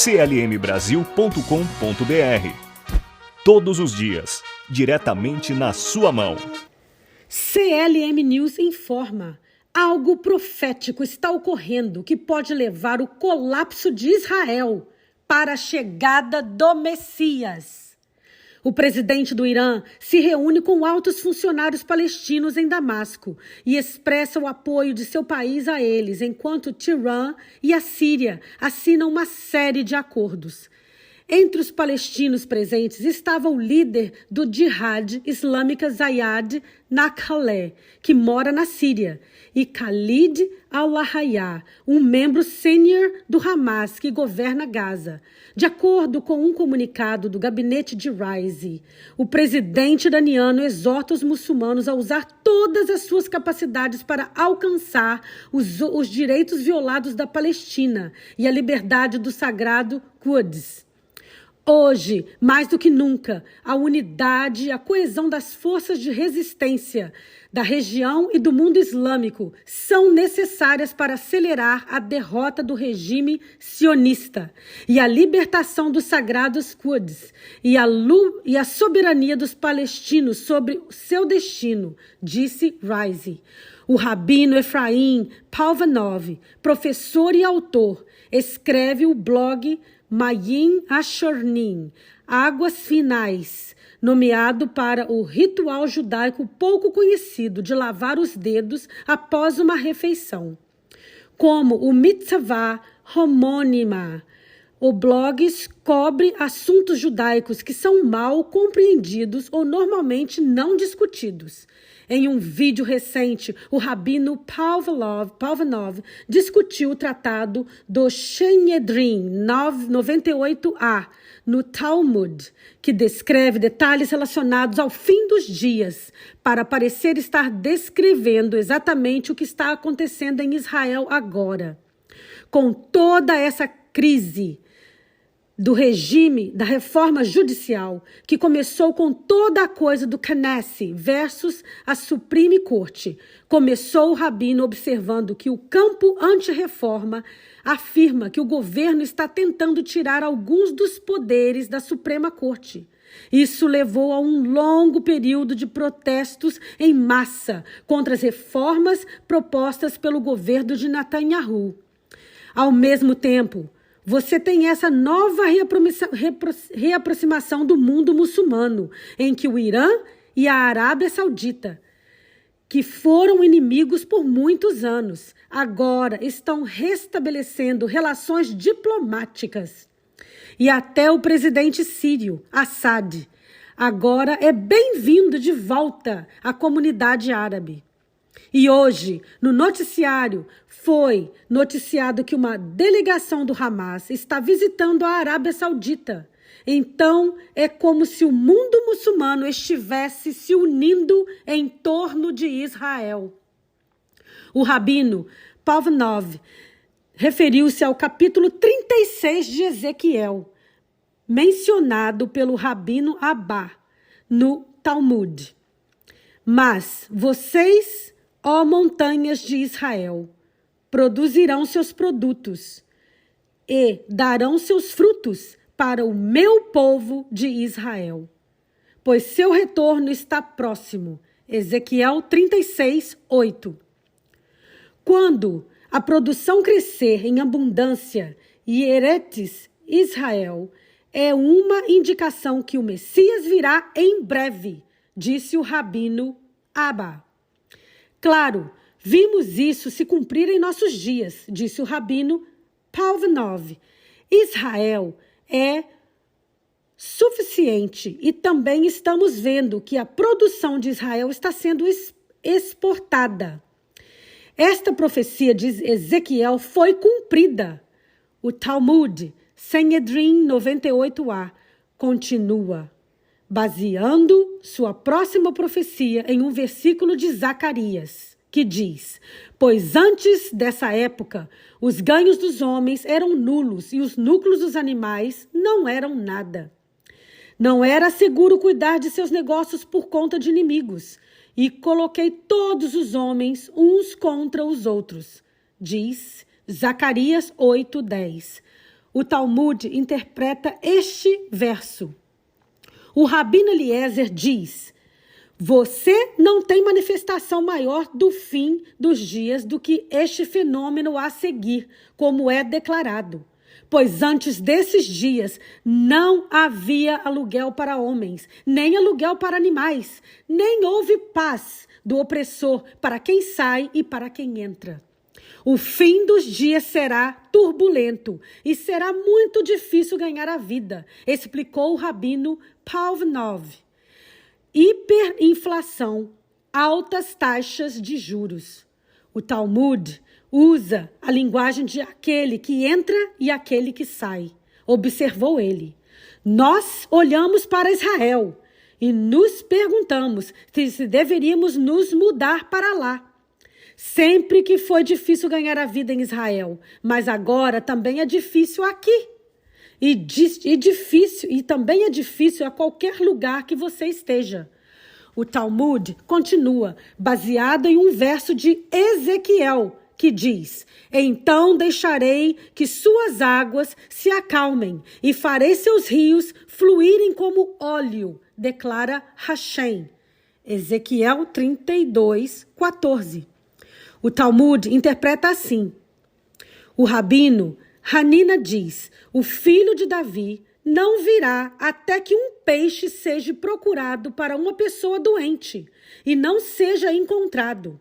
clmbrasil.com.br. Todos os dias, diretamente na sua mão. CLM News informa. Algo profético está ocorrendo que pode levar o colapso de Israel para a chegada do Messias. O presidente do Irã se reúne com altos funcionários palestinos em Damasco e expressa o apoio de seu país a eles, enquanto Teherã e a Síria assinam uma série de acordos. Entre os palestinos presentes estava o líder do Jihad Islâmica Zayad Nakhaleh, que mora na Síria, e Khalid al-Lahaya, um membro sênior do Hamas que governa Gaza. De acordo com um comunicado do gabinete de Raisi, o presidente iraniano exorta os muçulmanos a usar todas as suas capacidades para alcançar os direitos violados da Palestina e a liberdade do sagrado Quds. Hoje, mais do que nunca, a unidade e a coesão das forças de resistência da região e do mundo islâmico são necessárias para acelerar a derrota do regime sionista e a libertação dos sagrados Quds e a soberania dos palestinos sobre seu destino, disse Raisi. O rabino Efraim Palvanov, professor e autor, escreve o blog Mayim Ashornim, Águas Finais, nomeado para o ritual judaico pouco conhecido de lavar os dedos após uma refeição. Como o Mitzvah Homônima, o blog cobre assuntos judaicos que são mal compreendidos ou normalmente não discutidos. Em um vídeo recente, o rabino Palvanov discutiu o tratado do Sanhedrin 98a no Talmud, que descreve detalhes relacionados ao fim dos dias, para parecer estar descrevendo exatamente o que está acontecendo em Israel agora. Com toda essa crise do regime da reforma judicial, que começou com toda a coisa do Knesset versus a Supreme Corte, começou o rabino observando que o campo anti-reforma afirma que o governo está tentando tirar alguns dos poderes da Suprema Corte. Isso levou a um longo período de protestos em massa contra as reformas propostas pelo governo de Netanyahu. Ao mesmo tempo, você tem essa nova reaproximação do mundo muçulmano, em que o Irã e a Arábia Saudita, que foram inimigos por muitos anos, agora estão restabelecendo relações diplomáticas. E até o presidente sírio, Assad, agora é bem-vindo de volta à comunidade árabe. E hoje, no noticiário, foi noticiado que uma delegação do Hamas está visitando a Arábia Saudita. Então, é como se o mundo muçulmano estivesse se unindo em torno de Israel. O rabino Palvanov referiu-se ao capítulo 36 de Ezequiel, mencionado pelo rabino Abba no Talmud. Mas vocês, ó montanhas de Israel, produzirão seus produtos e darão seus frutos para o meu povo de Israel, pois seu retorno está próximo. Ezequiel 36, 8. Quando a produção crescer em abundância e Eretz Israel, é uma indicação que o Messias virá em breve, disse o rabino Abba. Claro, vimos isso se cumprir em nossos dias, disse o rabino Palvanov. Israel é suficiente e também estamos vendo que a produção de Israel está sendo exportada. Esta profecia de Ezequiel foi cumprida. O Talmud, Sanhedrin 98a, continua baseando sua próxima profecia em um versículo de Zacarias, que diz: pois antes dessa época, os ganhos dos homens eram nulos e os núcleos dos animais não eram nada. Não era seguro cuidar de seus negócios por conta de inimigos, e coloquei todos os homens uns contra os outros, diz Zacarias 8:10. o Talmud interpreta este verso. O Rabino Eliezer diz: você não tem manifestação maior do fim dos dias do que este fenômeno a seguir, como é declarado. Pois antes desses dias não havia aluguel para homens, nem aluguel para animais, nem houve paz do opressor para quem sai e para quem entra. O fim dos dias será turbulento e será muito difícil ganhar a vida, explicou o rabino Pavnov. Hiperinflação, altas taxas de juros. O Talmud usa a linguagem de aquele que entra e aquele que sai. Observou ele. Nós olhamos para Israel e nos perguntamos se deveríamos nos mudar para lá. Sempre que foi difícil ganhar a vida em Israel, mas agora também é difícil aqui. E também é difícil a qualquer lugar que você esteja. O Talmud continua, baseado em um verso de Ezequiel, que diz: então deixarei que suas águas se acalmem e farei seus rios fluírem como óleo, declara Hashem. Ezequiel 32, 14. O Talmud interpreta assim. O rabino Hanina diz: o filho de Davi não virá até que um peixe seja procurado para uma pessoa doente e não seja encontrado,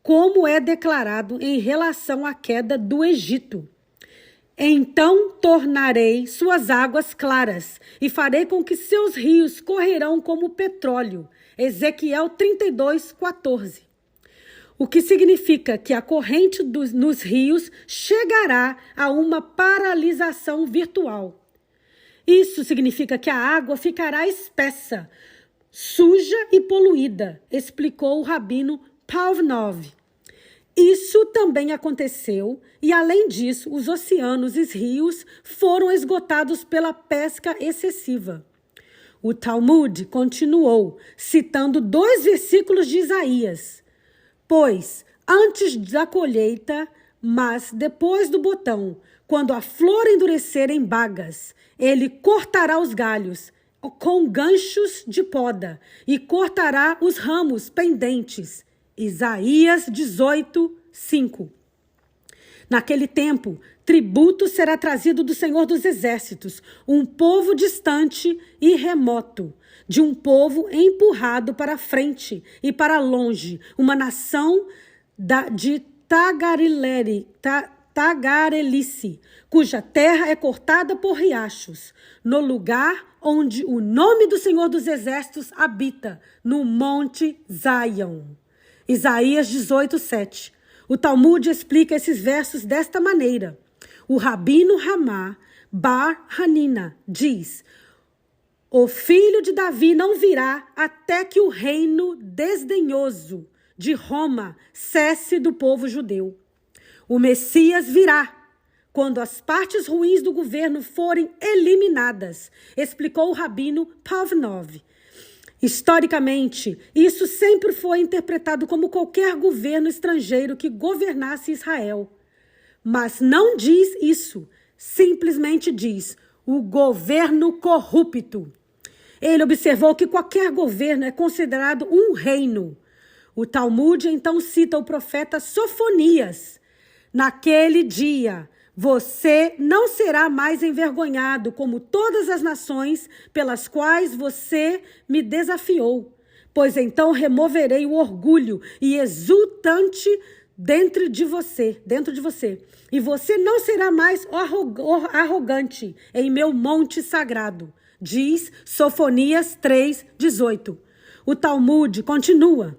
como é declarado em relação à queda do Egito. Então tornarei suas águas claras e farei com que seus rios correrão como petróleo. Ezequiel 32, 14. O que significa que a corrente nos rios chegará a uma paralisação virtual. Isso significa que a água ficará espessa, suja e poluída, explicou o rabino Pavnov. Isso também aconteceu e, além disso, os oceanos e rios foram esgotados pela pesca excessiva. O Talmud continuou, citando 2 versículos de Isaías. Pois, antes da colheita, mas depois do botão, quando a flor endurecer em bagas, ele cortará os galhos com ganchos de poda e cortará os ramos pendentes. Isaías 18, 5. Naquele tempo, tributo será trazido do Senhor dos Exércitos, um povo distante e remoto, de um povo empurrado para frente e para longe, uma nação de tagarelice, cuja terra é cortada por riachos, no lugar onde o nome do Senhor dos Exércitos habita, no Monte Zion. Isaías 18, 7. O Talmud explica esses versos desta maneira. O rabino Ramá Bar Hanina diz: o filho de Davi não virá até que o reino desdenhoso de Roma cesse do povo judeu. O Messias virá quando as partes ruins do governo forem eliminadas, explicou o rabino Pavnov. Historicamente, isso sempre foi interpretado como qualquer governo estrangeiro que governasse Israel. Mas não diz isso, simplesmente diz o governo corrupto. Ele observou que qualquer governo é considerado um reino. O Talmud então cita o profeta Sofonias. Naquele dia, você não será mais envergonhado como todas as nações pelas quais você me desafiou, pois então removerei o orgulho e exultante dentro de você, e você não será mais arrogante em meu monte sagrado, diz Sofonias 3:18. O Talmud continua.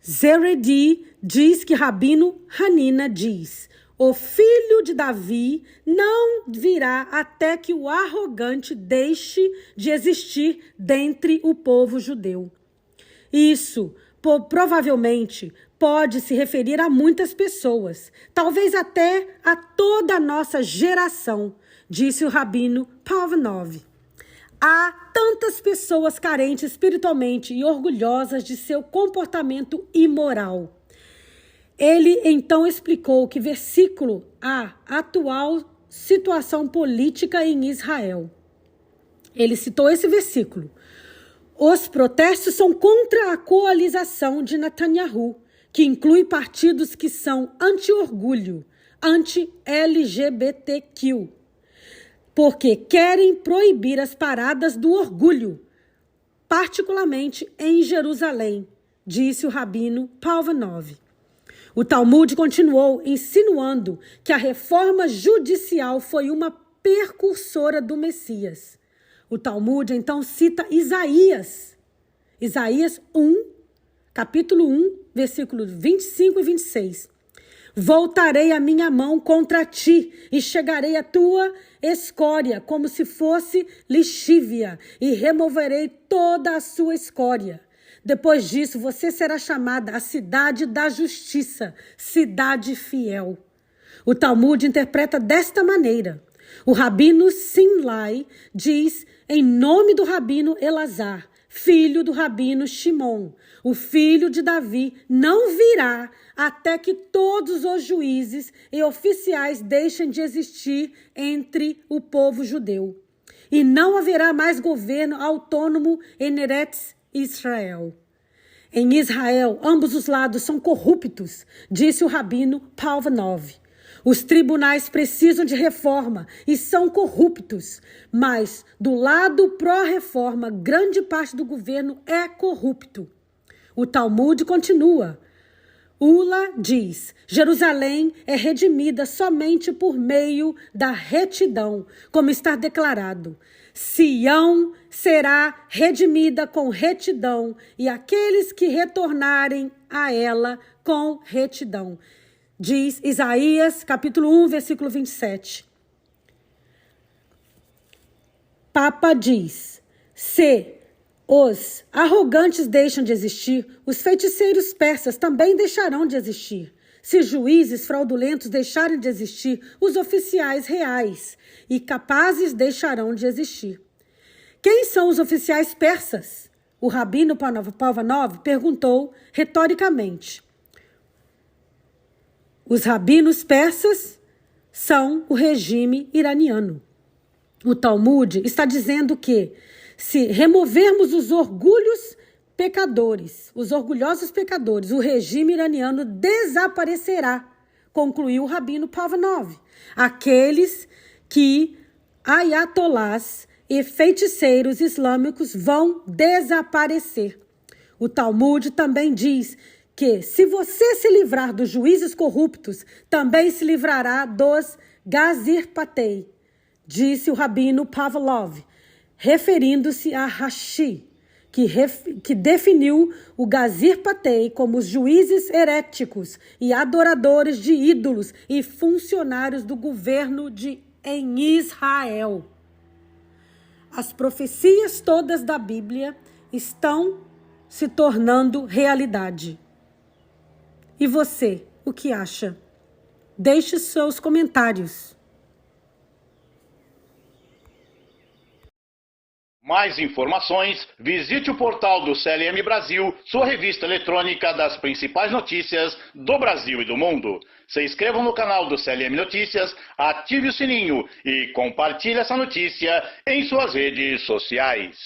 Zeredi diz que Rabino Hanina diz: o filho de Davi não virá até que o arrogante deixe de existir dentre o povo judeu. Isso provavelmente pode se referir a muitas pessoas, talvez até a toda a nossa geração, disse o rabino Pavnov. Há tantas pessoas carentes espiritualmente e orgulhosas de seu comportamento imoral. Ele então explicou que versículo A atual situação política em Israel. Ele citou esse versículo. Os protestos são contra a coalização de Netanyahu, que inclui partidos que são anti-orgulho, anti-LGBTQ, porque querem proibir as paradas do orgulho, particularmente em Jerusalém, disse o rabino Palvanov. O Talmud continuou insinuando que a reforma judicial foi uma precursora do Messias. O Talmud então cita Isaías 1, capítulo 1, versículos 25 e 26. Voltarei a minha mão contra ti e chegarei a tua escória como se fosse lixívia e removerei toda a sua escória. Depois disso, você será chamada a cidade da justiça, cidade fiel. O Talmud interpreta desta maneira. O rabino Simlai diz, em nome do rabino Elazar, filho do rabino Shimon, o filho de Davi, não virá até que todos os juízes e oficiais deixem de existir entre o povo judeu. E não haverá mais governo autônomo em Eretz Israel. Em Israel, ambos os lados são corruptos, disse o rabino Palvanov. Os tribunais precisam de reforma e são corruptos, mas do lado pró-reforma, grande parte do governo é corrupto. O Talmud continua. Ula diz, Jerusalém é redimida somente por meio da retidão, como está declarado. Sião será redimida com retidão, e aqueles que retornarem a ela com retidão. Diz Isaías, capítulo 1, versículo 27. Papa diz, se os arrogantes deixam de existir, os feiticeiros persas também deixarão de existir. Se juízes fraudulentos deixarem de existir, os oficiais reais e capazes deixarão de existir. Quem são os oficiais persas? O rabino Palvanov perguntou retoricamente. Os rabinos persas são o regime iraniano. O Talmud está dizendo que, se removermos os orgulhosos pecadores, o regime iraniano desaparecerá, concluiu o rabino Palvanov. Aqueles que ayatolás e feiticeiros islâmicos vão desaparecer. O Talmud também diz que, se você se livrar dos juízes corruptos, também se livrará dos gazir-patei, disse o rabino Pavlov, referindo-se a Rashi, que definiu o gazir-patei como os juízes heréticos e adoradores de ídolos e funcionários do governo em Israel. As profecias todas da Bíblia estão se tornando realidade. E você, o que acha? Deixe seus comentários. Mais informações, visite o portal do CLM Brasil, sua revista eletrônica das principais notícias do Brasil e do mundo. Se inscreva no canal do CLM Notícias, ative o sininho e compartilhe essa notícia em suas redes sociais.